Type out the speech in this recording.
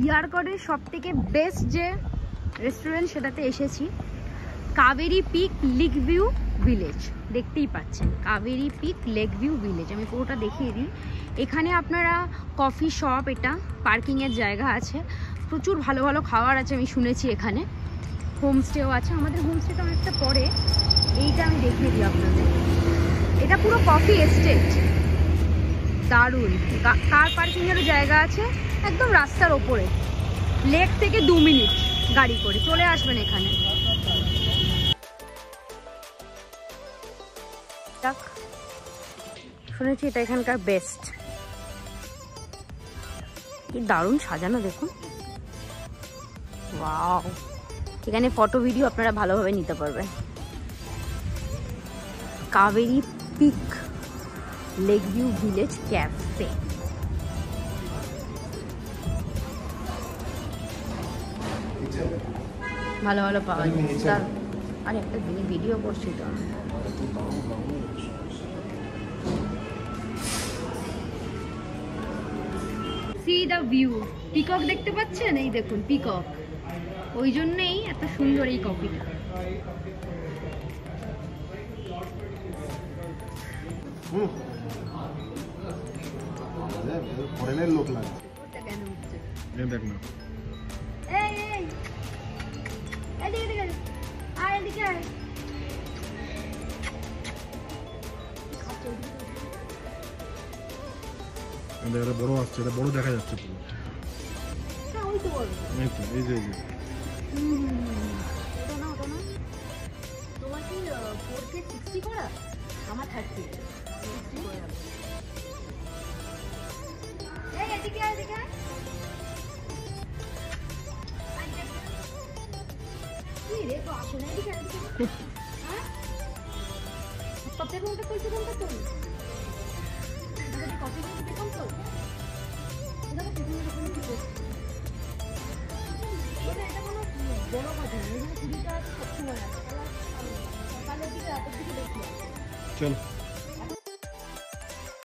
ইয়ারকডের সব থেকে বেস্ট যে রেস্টুরেন্ট সেটাতে এসেছি, Kaveri peak lake view village. দেখতেই পাচ্ছেন Kaveri peak lake view village. আমি পুরোটা দেখিয়ে দিই। এখানে আপনারা কফি শপ, এটা পার্কিংয়ের জায়গা আছে, প্রচুর ভালো ভালো খাবার আছে আমি শুনেছি। এখানে হোমস্টেও আছে। আমাদের হোমস্টেটা অনেকটা পরে, এইটা আমি দেখিয়ে দিই আপনাদের। এটা পুরো কফি এস্টেট, দারুণ। কার পার্কিংয়েরও জায়গা আছে একদম রাস্তার ওপরে। লেক থেকে 2 মিনিট গাড়ি করে চলে আসবেন এখানে। শুনেছি এটা এখানকার বেস্ট। কি দারুণ সাজানো দেখুন, ওয়াও। এখানে ফটো ভিডিও আপনারা ভালোভাবে নিতে পারবেন। Kaveri peak lake view village cafe. ভালো ভালো পাওয়া যায়। আর একটা ভিডিও করছি তো। C the view. পিকক দেখতে পাচ্ছেন? এই দেখুন পিকক, ওই জন্যই এত সুন্দর এই কফিটা। ফরেনের লোক লাগে। দেখ না, এই এই এদিকে আয়, এদিকে আয়। এটা বড় আসছে, এটা বড় দেখা যাচ্ছে পুরো। হ্যাঁ ওই তো বড়। এই তো এই যে ওটা না। তোমার কি 4K 60 করা? আমার 30 60 করে যাবে। এই এদিকে আয়, এদিকে আয়। কি রে তো আসো না, এদিকে আয়। হ্যাঁ কপি কোনটা কইছো, কোনটা তো আমাদের কপি কোনটা কোন তো এটা তো কিছু না কিছু করছে। এটা কোনো বড় কথা না, এখানে 20টা সবসময় আছে। সকালের দিকে রাতের দিকে দেখি। চল।